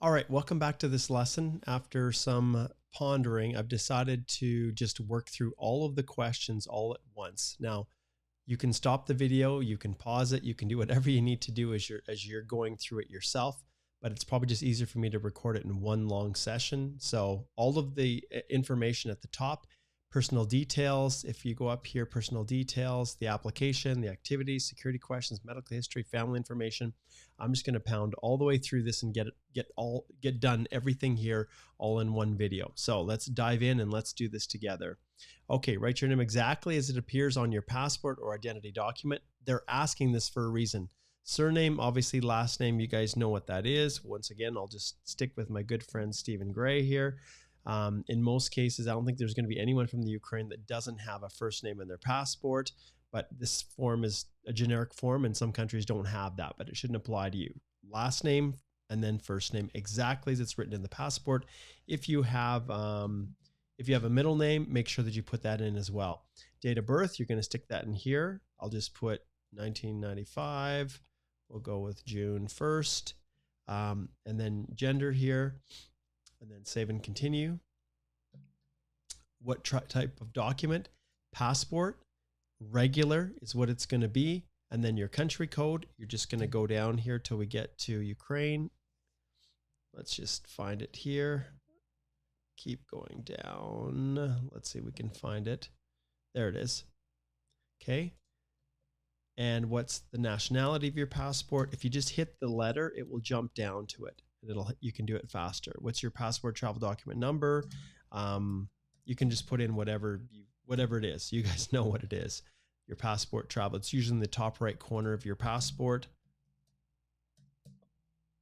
All right, welcome back to this lesson. After some pondering, I've decided to just work through all of the questions all at once. Now, you can stop the video, you can pause it, you can do whatever you need to do as you're going through it yourself, but it's probably just easier for me to record it in one long session. So all of the information at the top, personal details, if you go up here, personal details, the application, the activities, security questions, medical history, family information. I'm just going to pound all the way through this and get done everything here all in one video. So let's dive in and let's do this together. Okay, write your name exactly as it appears on your passport or identity document. They're asking this for a reason. Surname, obviously last name, you guys know what that is. Once again, I'll just stick with my good friend Stephen Gray here. In most cases, I don't think there's going to be anyone from the Ukraine that doesn't have a first name in their passport, but this form is a generic form and some countries don't have that, but it shouldn't apply to you. Last name and then first name exactly as it's written in the passport. If you have a middle name, make sure that you put that in as well. Date of birth, you're going to stick that in here. I'll just put 1995. We'll go with June 1st. And then gender here. And then save and continue. What type of document? Passport. Regular is what it's going to be. And then your country code. You're just going to go down here till we get to Ukraine. Let's just find it here. Keep going down. Let's see if we can find it. There it is. Okay. And what's the nationality of your passport? If you just hit the letter, it will jump down to it. You can do it faster. What's your passport travel document number? You can just put in whatever it is. You guys know what it is. Your passport travel. It's usually in the top right corner of your passport.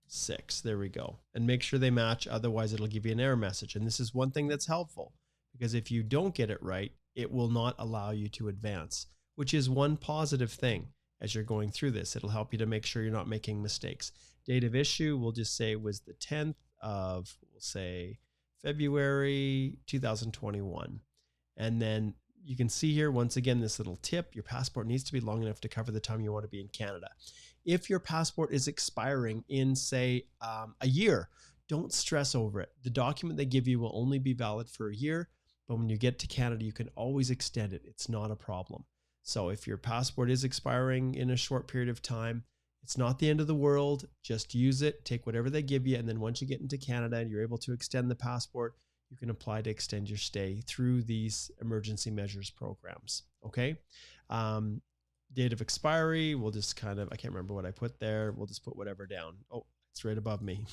6. There we go. And make sure they match. Otherwise, it'll give you an error message. And this is one thing that's helpful because if you don't get it right, it will not allow you to advance, which is one positive thing as you're going through this. It'll help you to make sure you're not making mistakes. Date of issue, we'll just say was the 10th of, we'll say February 2021. And then you can see here, once again, this little tip, your passport needs to be long enough to cover the time you want to be in Canada. If your passport is expiring in, say, a year, don't stress over it. The document they give you will only be valid for a year, but when you get to Canada, you can always extend it. It's not a problem. So if your passport is expiring in a short period of time, it's not the end of the world. Just use it, take whatever they give you. And then once you get into Canada and you're able to extend the passport, you can apply to extend your stay through these emergency measures programs. Okay. Date of expiry, we'll just I can't remember what I put there. We'll just put whatever down. Oh, it's right above me,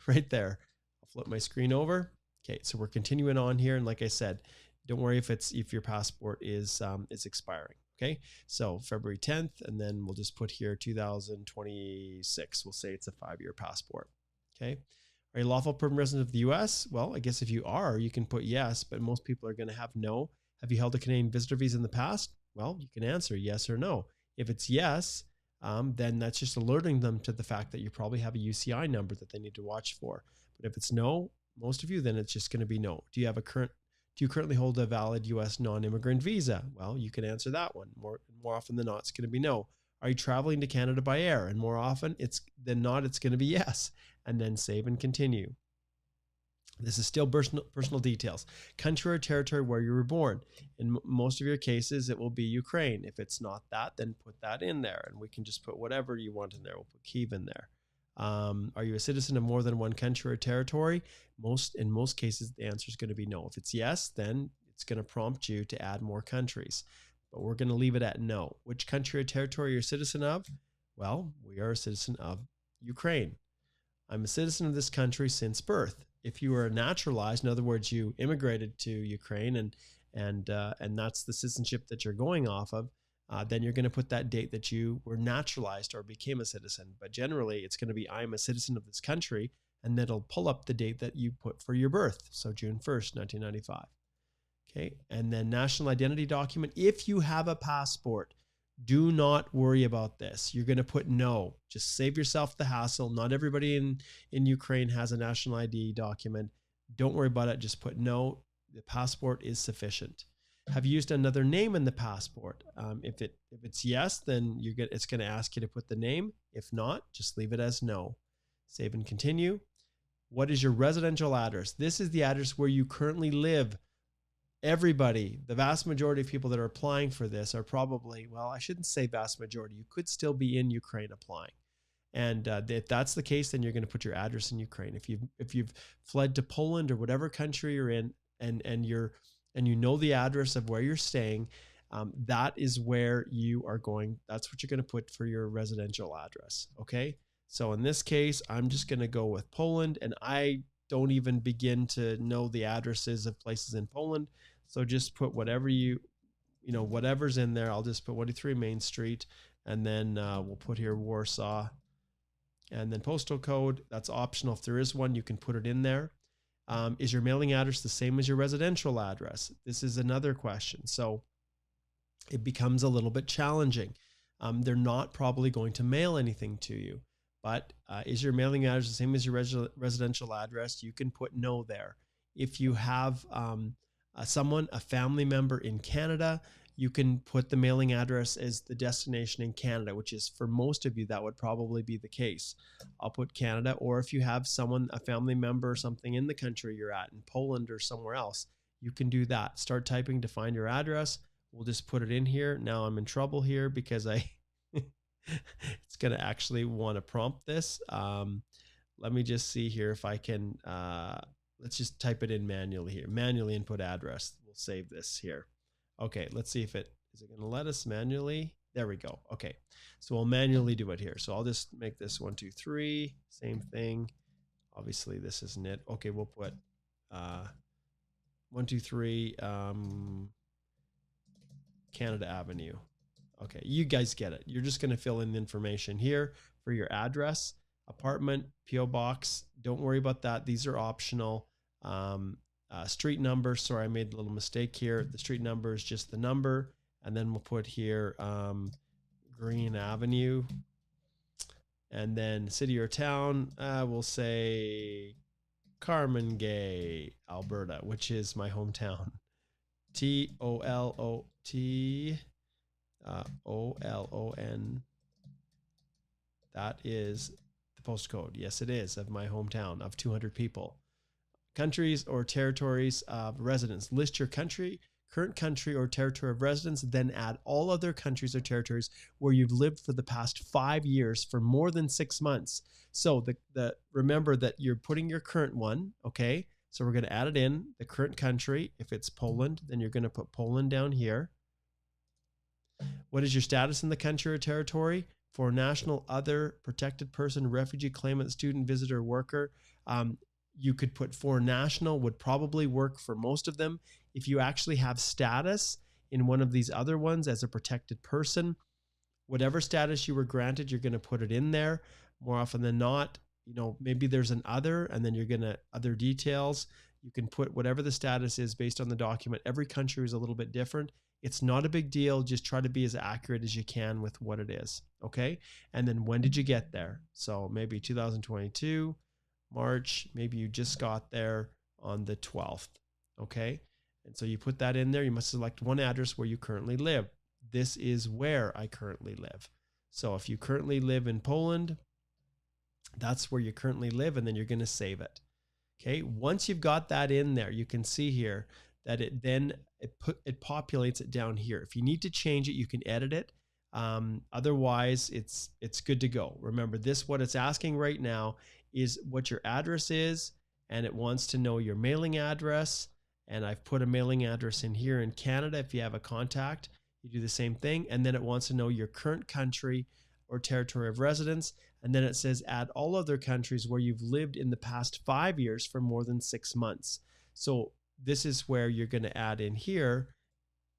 right there. I'll flip my screen over. Okay. So we're continuing on here. And like I said, don't worry if your passport is expiring. Okay, so February 10th, and then we'll just put here 2026. We'll say it's a 5-year passport. Okay, are you a lawful permanent resident of the U.S.? Well, I guess if you are, you can put yes, but most people are going to have no. Have you held a Canadian visitor visa in the past? Well, you can answer yes or no. If it's yes, then that's just alerting them to the fact that you probably have a UCI number that they need to watch for. But if it's no, most of you, then it's just going to be no. Do you currently hold a valid U.S. non-immigrant visa? Well, you can answer that one. More often than not, it's going to be no. Are you traveling to Canada by air? And more often than not, it's going to be yes. And then save and continue. This is still personal details. Country or territory where you were born. In most of your cases, it will be Ukraine. If it's not that, then put that in there. And we can just put whatever you want in there. We'll put Kyiv in there. Are you a citizen of more than one country or territory? In most cases, the answer is going to be no. If it's yes, then it's going to prompt you to add more countries. But we're going to leave it at no. Which country or territory are you a citizen of? Well, we are a citizen of Ukraine. I'm a citizen of this country since birth. If you are naturalized, in other words, you immigrated to Ukraine and that's the citizenship that you're going off of, then you're going to put that date that you were naturalized or became a citizen. But generally, it's going to be I'm a citizen of this country, and then it'll pull up the date that you put for your birth. So June 1st, 1995. Okay, and then national identity document. If you have a passport, do not worry about this. You're going to put no. Just save yourself the hassle. Not everybody in Ukraine has a national ID document. Don't worry about it. Just put no. The passport is sufficient. Have you used another name in the passport? If it's yes, then it's going to ask you to put the name. If not, just leave it as no. Save and continue. What is your residential address? This is the address where you currently live. Everybody, the vast majority of people that are applying for this are probably, well, I shouldn't say vast majority. You could still be in Ukraine applying. And if that's the case, then you're going to put your address in Ukraine. If you've fled to Poland or whatever country you're in, and you know the address of where you're staying, that is where you are going. That's what you're going to put for your residential address. Okay. So in this case, I'm just going to go with Poland, and I don't even begin to know the addresses of places in Poland. So just put whatever whatever's in there. I'll just put 123 Main Street, and then we'll put here Warsaw, and then postal code. That's optional. If there is one, you can put it in there. Is your mailing address the same as your residential address? This is another question. So it becomes a little bit challenging. They're not probably going to mail anything to you, but is your mailing address the same as your residential address? You can put no there. If you have a family member in Canada, you can put the mailing address as the destination in Canada, which is, for most of you, that would probably be the case. I'll put Canada. Or if you have a family member or something in the country you're at, in Poland or somewhere else, you can do that. Start typing to find your address. We'll just put it in here. Now I'm in trouble here because it's going to actually want to prompt this. Let me just see here if I can, let's just type it in manually here. Manually input address. We'll save this here. Okay, let's see if is it going to let us manually? There we go. Okay, so we'll manually do it here. So I'll just make this 123, same thing. Obviously this isn't it. Okay, we'll put 123 Canada Avenue. Okay, you guys get it. You're just going to fill in the information here for your address, apartment, PO box. Don't worry about that. These are optional. Street number. Sorry, I made a little mistake here. The street number is just the number. And then we'll put here Green Avenue. And then city or town, we'll say Carmangay, Alberta, which is my hometown. TOLOTOLON. That is the postcode. Yes, it is, of my hometown of 200 people. Countries or territories of residence. List your current country or territory of residence, then add all other countries or territories where you've lived for the past 5 years for more than 6 months. So remember that you're putting your current one, okay? So we're going to add it in, the current country. If it's Poland, then you're going to put Poland down here. What is your status in the country or territory? For national, other, protected person, refugee, claimant, student, visitor, worker. You could put foreign national, would probably work for most of them. If you actually have status in one of these other ones as a protected person, whatever status you were granted, you're going to put it in there. More often than not, maybe there's an other, and then you're going to other details. You can put whatever the status is based on the document. Every country is a little bit different. It's not a big deal. Just try to be as accurate as you can with what it is. Okay. And then when did you get there? So maybe 2022, March, maybe you just got there on the 12th. Okay. And so you put that in there. You must select one address where you currently live. This is where I currently live. So if you currently live in Poland, that's where you currently live, and then you're going to save it. Okay. Once you've got that in there, you can see here that it populates it down here. If you need to change it, you can edit it. Otherwise, it's good to go. Remember, what it's asking right now is what your address is, and it wants to know your mailing address. And I've put a mailing address in here in Canada. If you have a contact, you do the same thing. And then it wants to know your current country or territory of residence. And then it says add all other countries where you've lived in the past 5 years for more than 6 months. So this is where you're going to add in here.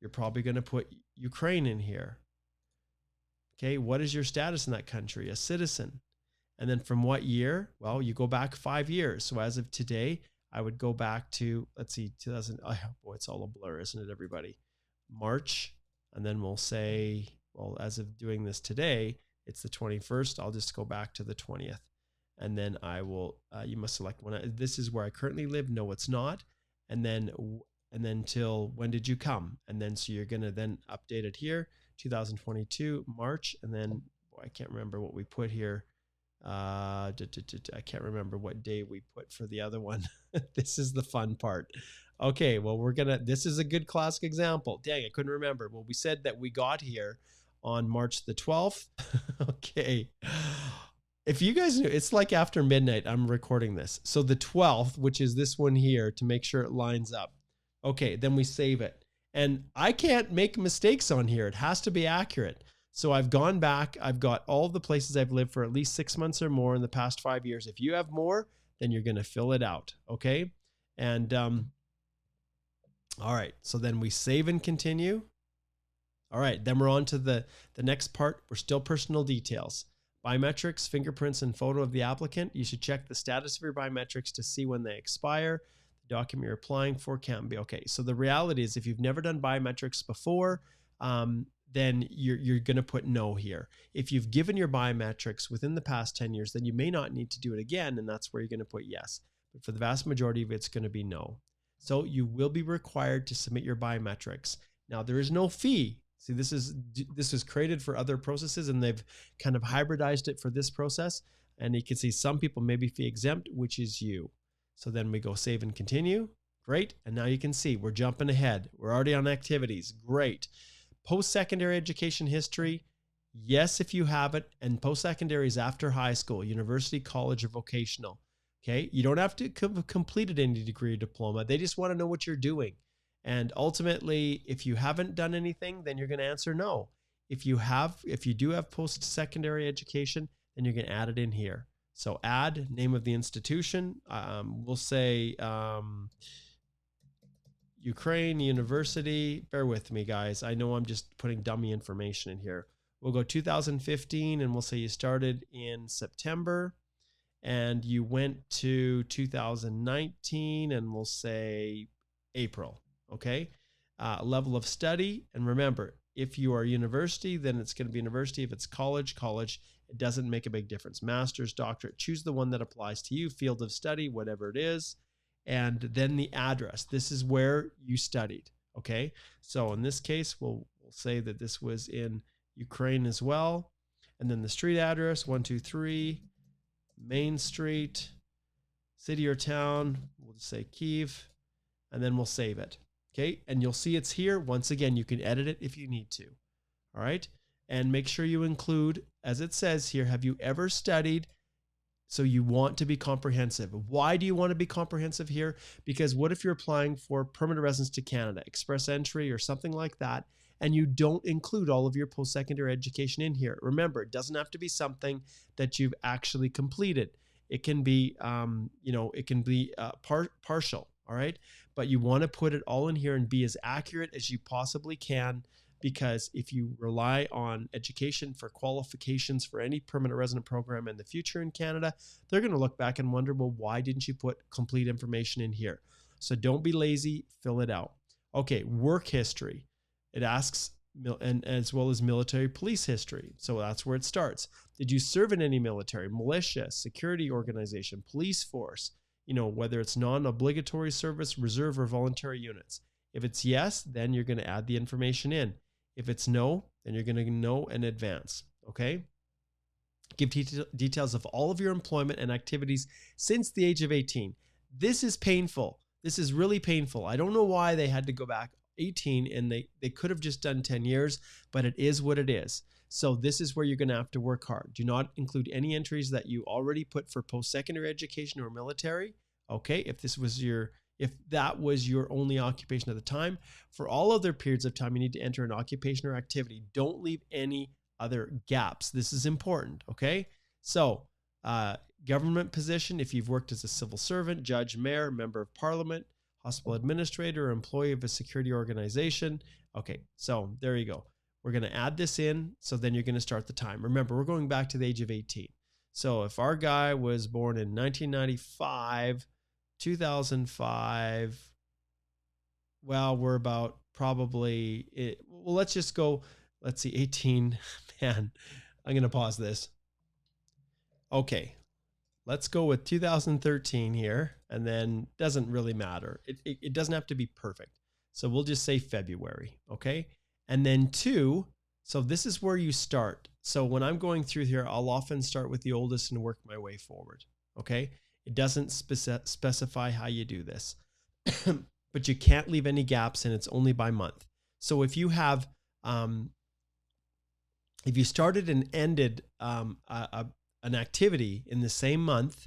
You're probably going to put Ukraine in here. Okay, what is your status in that country? A citizen. And then from what year? Well, you go back 5 years. So as of today, I would go back to, let's see, 2000. Oh boy, it's all a blur, isn't it, everybody? March. And then we'll say, well, as of doing this today, it's the 21st. I'll just go back to the 20th. And then I will, you must select one. This is where I currently live. No, it's not. And then till when did you come? And then, so you're going to then update it here, 2022, March. And then, boy, I can't remember what we put here. I can't remember what day we put for the other one. This is the fun part. Okay, well, this is a good classic example. Dang, I couldn't remember. Well, we said that we got here on March the 12th. Okay. If you guys knew, it's like after midnight, I'm recording this. So the 12th, which is this one here, to make sure it lines up. Okay, then we save it. And I can't make mistakes on here. It has to be accurate. So I've gone back. I've got all the places I've lived for at least 6 months or more in the past 5 years. If you have more, then you're going to fill it out. Okay. And, all right. So then we save and continue. All right. Then we're on to the next part. We're still personal details. Biometrics, fingerprints, and photo of the applicant. You should check the status of your biometrics to see when they expire. The document you're applying for can't be okay. So the reality is, if you've never done biometrics before, then you're going to put no here. If you've given your biometrics within the past 10 years, then you may not need to do it again, and that's where you're going to put yes. But for the vast majority of it, it's going to be no. So you will be required to submit your biometrics. Now, there is no fee. See, this is created for other processes, and they've kind of hybridized it for this process. And you can see some people may be fee exempt, which is you. So then we go save and continue. Great. And now you can see we're jumping ahead. We're already on activities. Great. Post-secondary education history. Yes, if you have it. And post-secondary is after high school, university, college, or vocational. Okay. You don't have to have completed any degree or diploma. They just want to know what you're doing. And ultimately, if you haven't done anything, then you're going to answer no. If you do have post-secondary education, then you're going to add it in here. So add name of the institution. We'll say Ukraine University. Bear with me, guys. I know I'm just putting dummy information in here. We'll go 2015, and we'll say you started in September, and you went to 2019, and we'll say April. Okay. Level of study. And remember, if you are university, then it's going to be university. If it's college, it doesn't make a big difference. Master's, doctorate, choose the one that applies to you. Field of study, whatever it is. And then the address. This is where you studied. Okay. So in this case, we'll say that this was in Ukraine as well. And then the street address, 123 Main Street, city or town. We'll just say Kyiv, and then we'll save it. Okay, and you'll see it's here. Once again, you can edit it if you need to. All right, and make sure you include, as it says here, have you ever studied? So you want to be comprehensive. Why do you want to be comprehensive here? Because what if you're applying for permanent residence to Canada, express entry or something like that, and you don't include all of your post-secondary education in here? Remember, it doesn't have to be something that you've actually completed. It can be, partial. All right. But you want to put it all in here and be as accurate as you possibly can, because if you rely on education for qualifications for any permanent resident program in the future in Canada, they're going to look back and wonder, well, why didn't you put complete information in here? So don't be lazy, fill it out. Okay. Work history. It asks, and as well as military police history. So that's where it starts. Did you serve in any military, militia, security organization, police force? Whether it's non-obligatory service, reserve, or voluntary units. If it's yes, then you're going to add the information in. If it's no, then you're going to know in advance. Okay. Give details of all of your employment and activities since the age of 18. This is painful. This is really painful. I don't know why they had to go back 18, and they could have just done 10 years, but it is what it is. So this is where you're going to have to work hard. Do not include any entries that you already put for post-secondary education or military. Okay, if that was your only occupation at the time. For all other periods of time, you need to enter an occupation or activity. Don't leave any other gaps. This is important. Okay, so government position, if you've worked as a civil servant, judge, mayor, member of parliament, hospital administrator, or employee of a security organization. Okay, so there you go. We're going to add this in. So then you're going to start the time. Remember, we're going back to the age of 18. So if our guy was born in 1995, 2005, well, we're about probably, let's just go, let's see, 18, man, I'm going to pause this. Okay, let's go with 2013 here, and then doesn't really matter. It doesn't have to be perfect. So we'll just say February, okay? And then 2, so this is where you start. So when I'm going through here, I'll often start with the oldest and work my way forward. Okay. It doesn't specify how you do this, but you can't leave any gaps, and it's only by month. So if you have, if you started and ended an activity in the same month,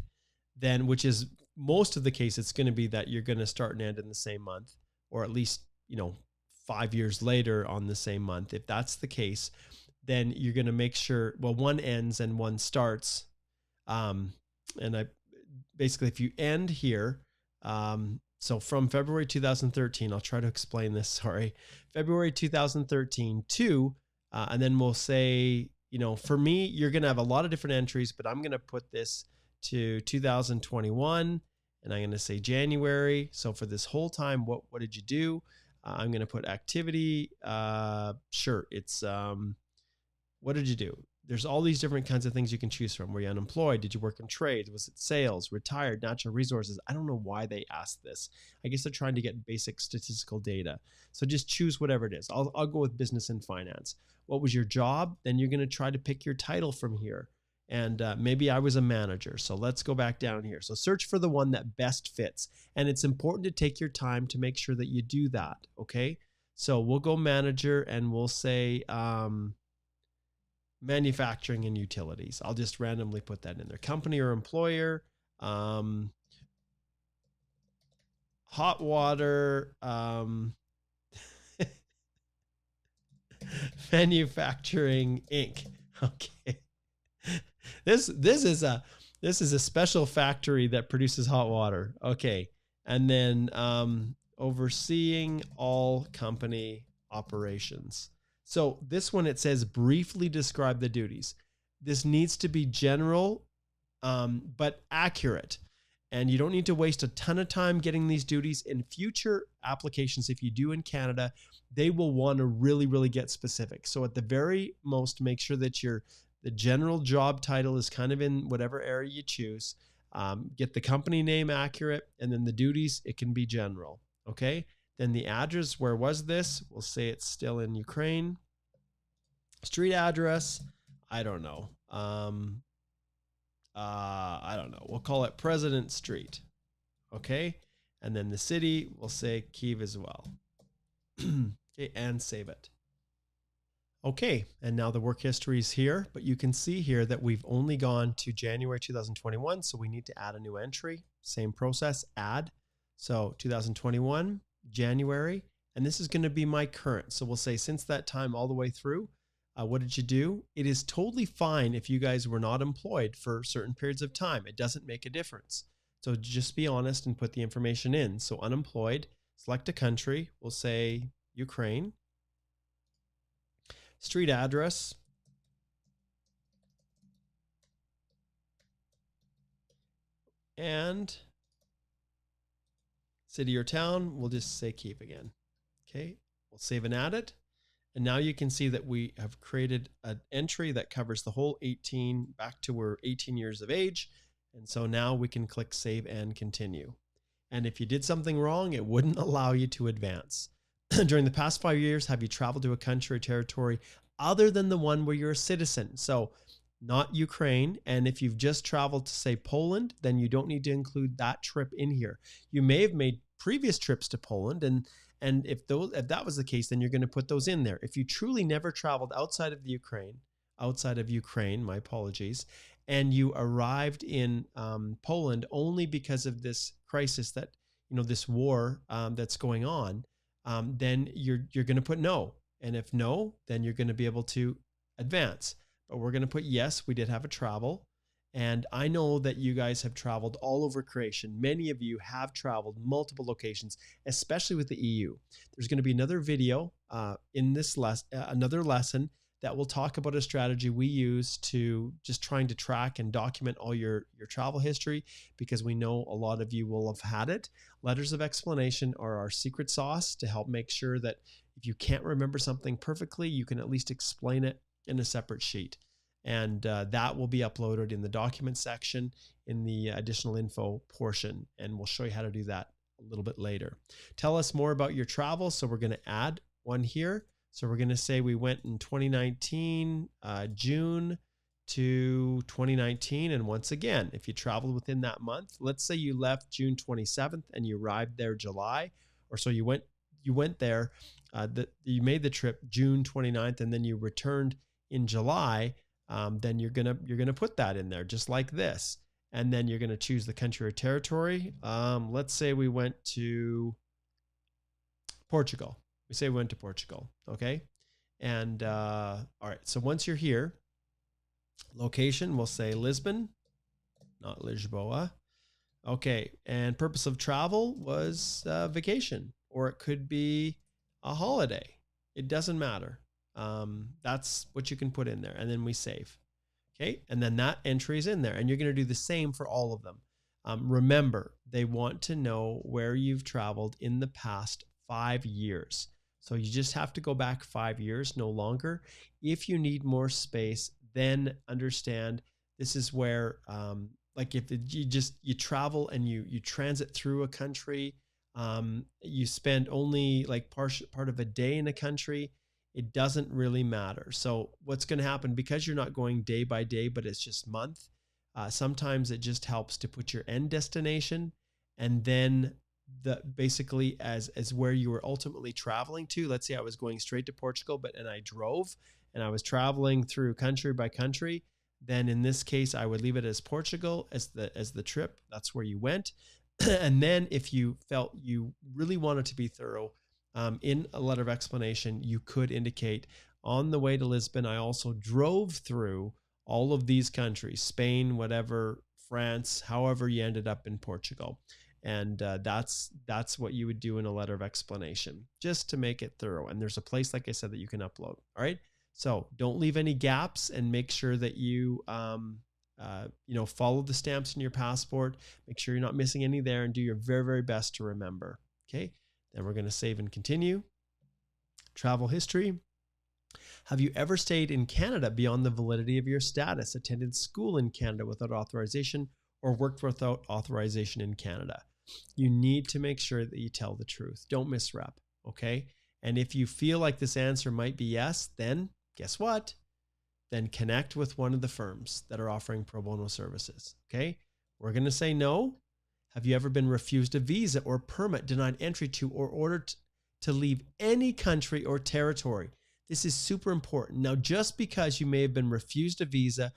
then, which is most of the case, it's going to be that you're going to start and end in the same month, or at least, 5 years later on the same month. If that's the case, then you're going to make sure, well, one ends and one starts. And I basically, if you end here, so from February 2013, I'll try to explain this. Sorry. February 2013 to, and then we'll say, for me, you're going to have a lot of different entries, but I'm going to put this to 2021, and I'm going to say January. So for this whole time, what did you do? I'm going to put activity. Sure. It's, what did you do? There's all these different kinds of things you can choose from. Were you unemployed? Did you work in trades? Was it sales, retired, natural resources? I don't know why they asked this. I guess they're trying to get basic statistical data. So just choose whatever it is. I'll go with business and finance. What was your job? Then you're going to try to pick your title from here. And maybe I was a manager. So let's go back down here. So search for the one that best fits. And it's important to take your time to make sure that you do that. Okay. So we'll go manager, and we'll say, manufacturing and utilities. I'll just randomly put that in there. Company or employer, hot water, manufacturing Inc. Okay. This is a special factory that produces hot water. Okay. And then overseeing all company operations. So this one, it says briefly describe the duties. This needs to be general, but accurate. And you don't need to waste a ton of time getting these duties. In future applications, if you do in Canada, they will want to really, really get specific. So at the very most, make sure that the general job title is kind of in whatever area you choose. Get the company name accurate, and then the duties, it can be general. Okay. Then the address, where was this? We'll say it's still in Ukraine. Street address, I don't know. I don't know. We'll call it President Street. Okay. And then the city, we'll say Kyiv as well. Okay, and save it. Okay, and now the work history is here, but you can see here that we've only gone to January 2021, so we need to add a new entry. Same process, add. So 2021, January, and this is going to be my current. So we'll say since that time all the way through, what did you do? It is totally fine if you guys were not employed for certain periods of time. It doesn't make a difference. So just be honest and put the information in. So unemployed, select a country. We'll say Ukraine. Street address. And city or town, we'll just say Kyiv again. Okay, we'll save and add it. And now you can see that we have created an entry that covers the whole 18 back to we're 18 years of age. And so now we can click save and continue. And if you did something wrong, it wouldn't allow you to advance. During the past 5 years, have you traveled to a country or territory other than the one where you're a citizen? So not Ukraine. And if you've just traveled to, say, Poland, then you don't need to include that trip in here. You may have made previous trips to Poland, and if that was the case, then you're going to put those in there. If you truly never traveled outside of Ukraine, my apologies, and you arrived in Poland only because of this crisis that, this war that's going on, then you're going to put no. And if no, then you're going to be able to advance. But we're going to put yes, we did have a travel. And I know that you guys have traveled all over creation. Many of you have traveled multiple locations, especially with the EU. There's going to be another video in this another lesson that will talk about a strategy we use to just trying to track and document all your travel history, because we know a lot of you will have had it. Letters of explanation are our secret sauce to help make sure that if you can't remember something perfectly, you can at least explain it in a separate sheet. And that will be uploaded in the document section in the additional info portion. And we'll show you how to do that a little bit later. Tell us more about your travel. So we're going to add one here. So we're going to say we went in 2019, June to 2019. And once again, if you traveled within that month, let's say you left June 27th and you arrived there July, or so you went there, you made the trip June 29th, and then you returned in July. Then you're gonna put that in there just like this, and then you're gonna choose the country or territory. Let's say we went to Portugal. We say we went to Portugal, okay? And all right, so once you're here, location, we'll say Lisbon, not Lisboa. Okay, and purpose of travel was vacation, or it could be a holiday. It doesn't matter. That's what you can put in there, and then we save. Okay, and then that entry is in there, and you're going to do the same for all of them. Remember, they want to know where you've traveled in the past 5 years. So you just have to go back 5 years, no longer. If you need more space, then understand this is where, like if you travel and you transit through a country, you spend only like part of a day in a country, it doesn't really matter. So what's going to happen, because you're not going day by day, but it's just month, sometimes it just helps to put your end destination and then basically as where you were ultimately traveling to. Let's say I was going straight to Portugal, and I drove and I was traveling through country by country. Then in this case, I would leave it as Portugal as the trip. That's where you went. And then if you felt you really wanted to be thorough, in a letter of explanation, you could indicate, on the way to Lisbon, I also drove through all of these countries, Spain, whatever, France, however you ended up in Portugal. And that's what you would do in a letter of explanation, just to make it thorough. And there's a place, like I said, that you can upload. All right. So don't leave any gaps, and make sure that you, follow the stamps in your passport. Make sure you're not missing any there, and do your very, very best to remember. Okay. Then we're going to save and continue. Travel history. Have you ever stayed in Canada beyond the validity of your status, attended school in Canada without authorization, or worked without authorization in Canada? You need to make sure that you tell the truth. Don't misrep, okay? And if you feel like this answer might be yes, then guess what? Then connect with one of the firms that are offering pro bono services, okay? We're going to say no. Have you ever been refused a visa or permit, denied entry to, or ordered to leave any country or territory? This is super important. Now, just because you may have been refused a visa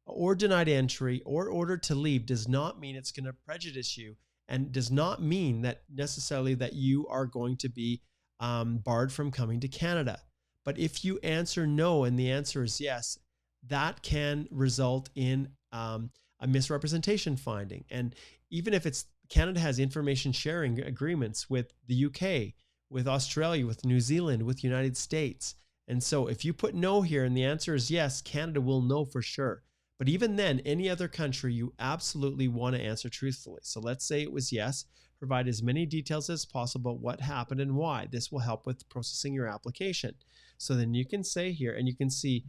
or denied entry or ordered to leave does not mean it's going to prejudice you, and does not mean that necessarily that you are going to be barred from coming to Canada. But if you answer no and the answer is yes, that can result in a misrepresentation finding. And even if it's Canada has information sharing agreements with the UK, with Australia, with New Zealand, with the United States. And so if you put no here and the answer is yes, Canada will know for sure. But even then, any other country, you absolutely want to answer truthfully. So let's say it was yes. Provide as many details as possible, what happened and why. This will help with processing your application. So then you can say here, and you can see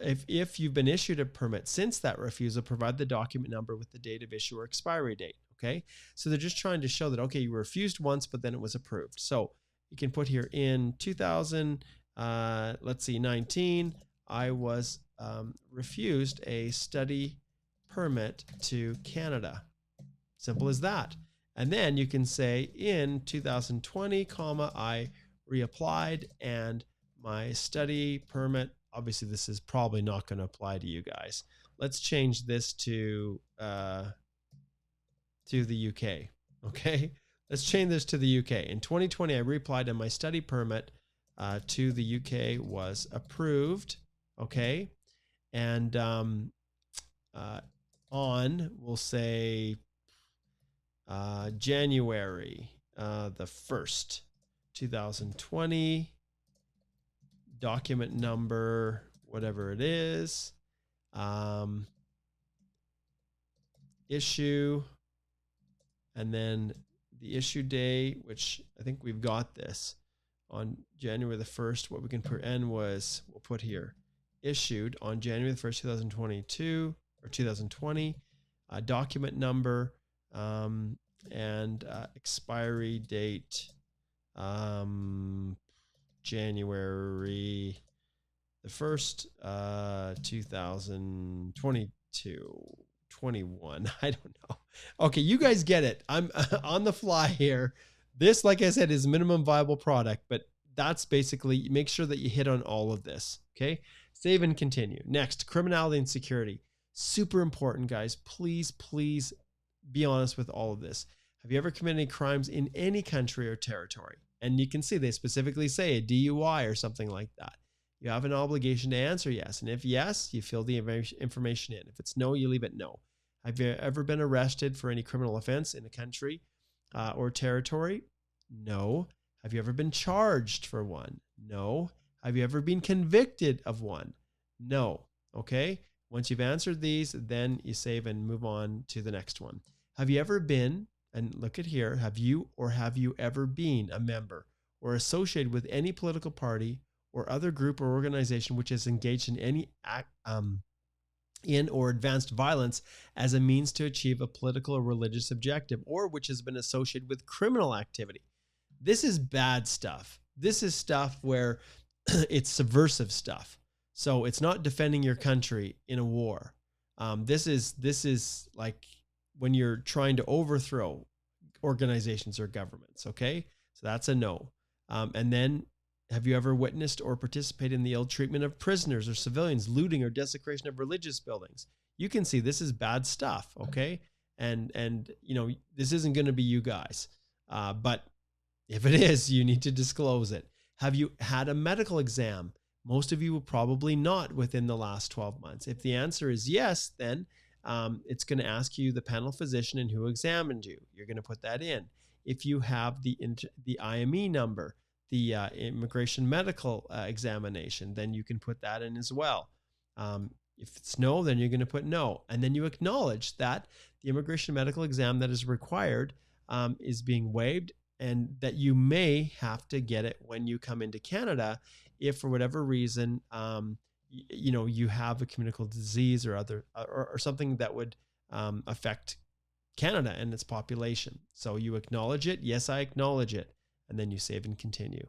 if you've been issued a permit since that refusal, provide the document number with the date of issue or expiry date. Okay. So they're just trying to show that, okay, you were refused once, but then it was approved. So you can put here in 19, I was refused a study permit to Canada. Simple as that. And then you can say in 2020, I reapplied, and my study permit, obviously this is probably not going to apply to you guys. Let's change this to the UK. Okay. Let's change this to the UK. In 2020, I reapplied, and my study permit to the UK was approved. Okay. And we'll say January the 1st, 2020, document number, whatever it is, issue, and then the issue date, which I think we've got this on January the 1st. What we can put in was, we'll put here, issued on January the 1st, 2022 or 2020, document number, and expiry date. January the 1st, 2022, 21. I don't know. Okay, you guys get it. I'm on the fly here. This, like I said, is minimum viable product, but that's basically, make sure that you hit on all of this. Okay, save and continue. Next, criminality and security. Super important, guys. Please, please be honest with all of this. Have you ever committed any crimes in any country or territory? And you can see they specifically say a DUI or something like that. You have an obligation to answer yes. And if yes, you fill the information in. If it's no, you leave it no. Have you ever been arrested for any criminal offense in a country or territory? No. Have you ever been charged for one? No. Have you ever been convicted of one? No. Okay. Once you've answered these, then you save and move on to the next one. Have you ever been, and look at here, have you ever been a member or associated with any political party or other group or organization which has engaged in any act, in or advanced violence as a means to achieve a political or religious objective, or which has been associated with criminal activity? This is bad stuff. This is stuff where it's subversive stuff. So it's not defending your country in a war. This is like when you're trying to overthrow organizations or governments. Okay, so that's a no. And then, have you ever witnessed or participated in the ill treatment of prisoners or civilians, looting or desecration of religious buildings? You can see this is bad stuff. Okay, and you know this isn't going to be you guys, but if it is, you need to disclose it. Have you had a medical exam? Most of you will probably not within the last 12 months. If the answer is yes, then it's going to ask you the panel physician and who examined you. You're going to put that in. If you have the IME number, the immigration medical examination, then you can put that in as well. If it's no, then you're going to put no. And then you acknowledge that the immigration medical exam that is required is being waived, and that you may have to get it when you come into Canada if for whatever reason you know you have a communicable disease or other or something that would affect Canada and its population. So you acknowledge it. Yes, I acknowledge it. And then you save and continue.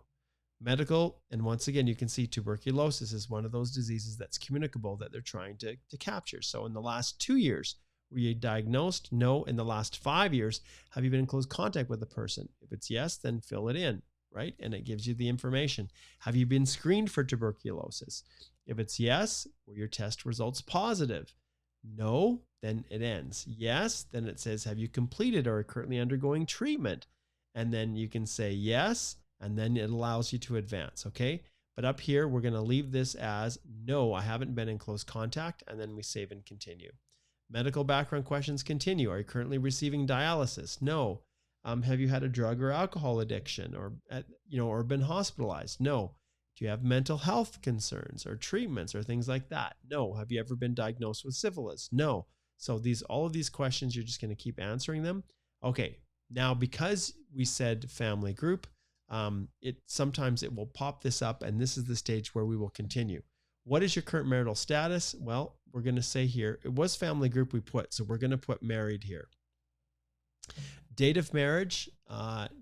Medical, and once again, you can see tuberculosis is one of those diseases that's communicable that they're trying to capture. So in the last 2 years, were you diagnosed? No. In the last 5 years, have you been in close contact with a person? If it's yes, then fill it in, right? And it gives you the information. Have you been screened for tuberculosis? If it's yes, were your test results positive? No, then it ends. Yes, then it says, have you completed or are currently undergoing treatment? And then you can say yes, and then it allows you to advance, okay? But up here, we're going to leave this as no, I haven't been in close contact, and then we save and continue. Medical background questions continue. Are you currently receiving dialysis? No. Have you had a drug or alcohol addiction or been hospitalized? No. Do you have mental health concerns or treatments or things like that? No. Have you ever been diagnosed with syphilis? No. So all of these questions, you're just going to keep answering them. Okay. Now, because we said family group, sometimes it will pop this up, and this is the stage where we will continue. What is your current marital status? Well, we're going to say here, it was family group we put, so we're going to put married here. Date of marriage,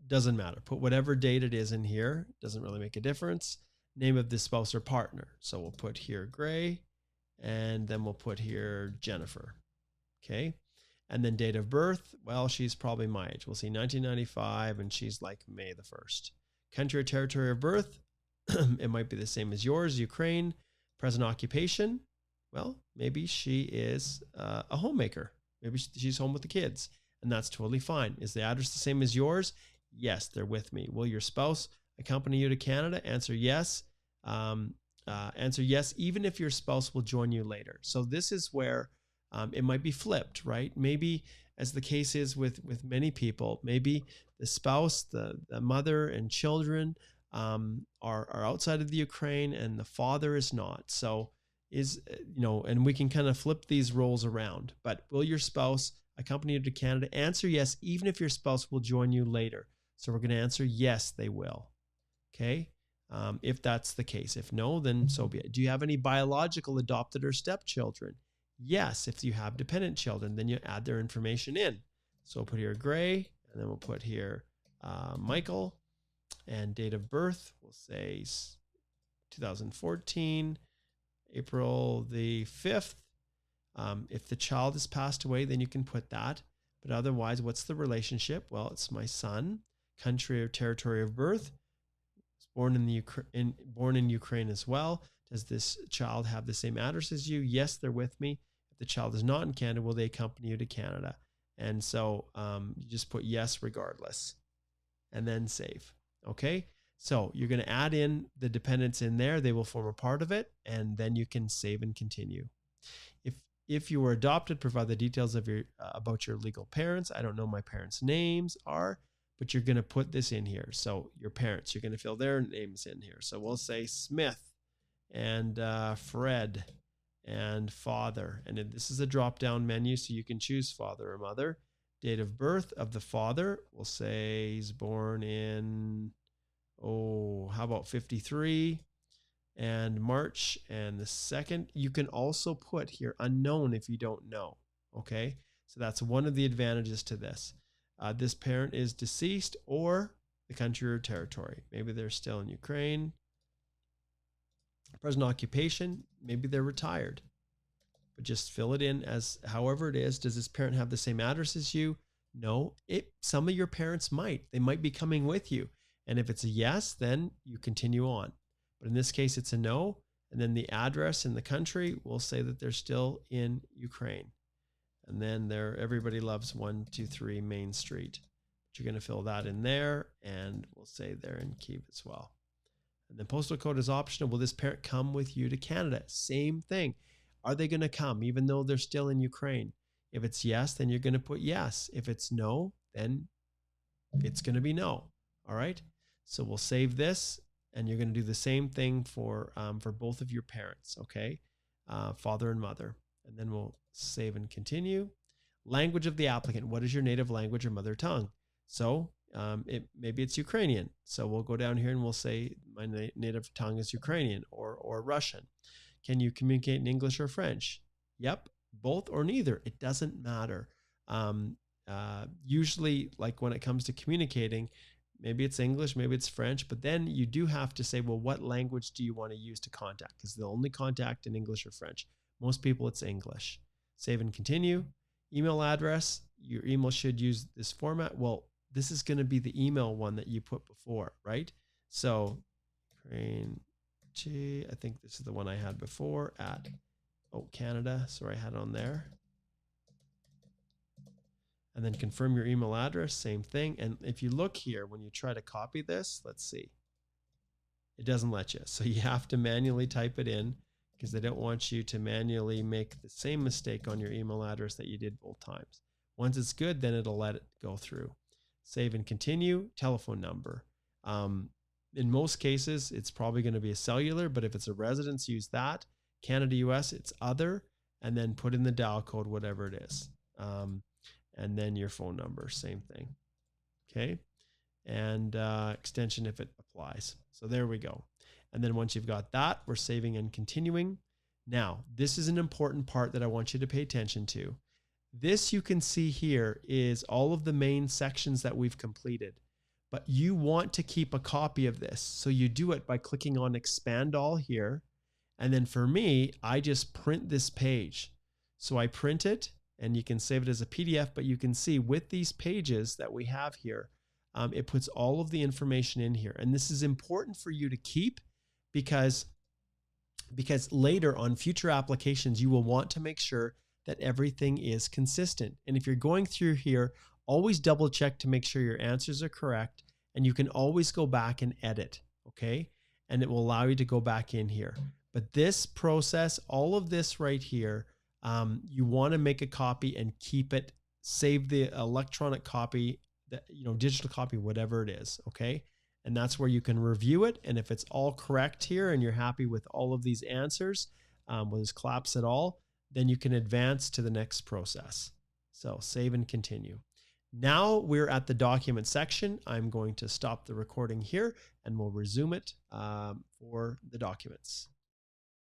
doesn't matter. Put whatever date it is in here. Doesn't really make a difference. Name of the spouse or partner. So we'll put here Gray, and then we'll put here Jennifer. Okay. And then date of birth, well, she's probably my age. We'll see 1995, and she's like May the 1st. Country or territory of birth, it might be the same as yours, Ukraine. Present occupation, well, maybe she is a homemaker. Maybe she's home with the kids, and that's totally fine. Is the address the same as yours? Yes, they're with me. Will your spouse accompany you to Canada? Answer yes. Answer yes, even if your spouse will join you later. So this is where it might be flipped, right? Maybe, as the case is with many people, maybe the spouse, the mother and children are outside of the Ukraine, and the father is not. So and we can kind of flip these roles around. But will your spouse accompany you to Canada? Answer yes, even if your spouse will join you later. So we're going to answer yes, they will. Okay. If that's the case. If no, then so be it. Do you have any biological, adopted, or stepchildren? Yes. If you have dependent children, then you add their information in. So we'll put here Gray, and then we'll put here Michael, And date of birth, we'll say 2014, April the 5th. If the child has passed away, then you can put that. But otherwise, what's the relationship? Well, it's my son. Country or territory of birth. Born in Ukraine as well. Does this child have the same address as you? Yes, they're with me. If the child is not in Canada, will they accompany you to Canada? And so you just put yes regardless, and then save. Okay, so you're going to add in the dependents in there. They will form a part of it, and then you can save and continue. If you were adopted, provide the details of your about your legal parents. I don't know my parents' names are, but you're going to put this in here. So your parents, you're going to fill their names in here. So we'll say Smith and Fred and father. And this is a drop-down menu, so you can choose father or mother. Date of birth of the father, we'll say he's born in, how about 53? And March and the 2nd. You can also put here unknown if you don't know. Okay, so that's one of the advantages to this. This parent is deceased, or the country or territory. Maybe they're still in Ukraine. Present occupation, maybe they're retired. But just fill it in as however it is. Does this parent have the same address as you? No. Some of your parents might. They might be coming with you. And if it's a yes, then you continue on. But in this case, it's a no. And then the address in the country will say that they're still in Ukraine. And then everybody loves 123 Main Street. But you're going to fill that in there, and we'll say they're in Kyiv as well. And then postal code is optional. Will this parent come with you to Canada? Same thing. Are they going to come even though they're still in Ukraine? If it's yes, then you're going to put yes. If it's no, then it's going to be no. All right. So we'll save this. And you're going to do the same thing for both of your parents, okay? Father and mother. And then we'll save and continue. Language of the applicant. What is your native language or mother tongue? So maybe it's Ukrainian. So we'll go down here and we'll say my native tongue is Ukrainian or Russian. Can you communicate in English or French? Yep, both or neither. It doesn't matter. Usually, like when it comes to communicating, maybe it's English, maybe it's French, but then you do have to say, well, what language do you want to use to contact? Because they'll only contact in English or French. Most people, it's English. Save and continue. Email address. Your email should use this format. Well, this is going to be the email one that you put before, right? So, Ukraine, I think this is the one I had before at, Canada. Sorry, I had it on there. And then confirm your email address, same thing. And if you look here, when you try to copy this, let's see, it doesn't let you. So you have to manually type it in because they don't want you to manually make the same mistake on your email address that you did both times. Once it's good, then it'll let it go through. Save and continue, telephone number. In most cases, it's probably going to be a cellular, but if it's a residence, use that. Canada, US, it's other, and then put in the dial code, whatever it is. And then your phone number, same thing. Okay. And extension if it applies. So there we go. And then once you've got that, we're saving and continuing. Now, this is an important part that I want you to pay attention to. This you can see here is all of the main sections that we've completed, but you want to keep a copy of this. So you do it by clicking on expand all here. And then for me, I just print this page. So I print it, and you can save it as a PDF, but you can see with these pages that we have here, it puts all of the information in here. And this is important for you to keep because later on future applications, you will want to make sure that everything is consistent. And if you're going through here, always double check to make sure your answers are correct. And you can always go back and edit, okay? And it will allow you to go back in here. But this process, all of this right here, you want to make a copy and keep it, save the electronic copy, digital copy, whatever it is. Okay. And that's where you can review it. And if it's all correct here and you're happy with all of these answers, with this collapse at all, then you can advance to the next process. So save and continue. Now we're at the document section. I'm going to stop the recording here and we'll resume it for the documents.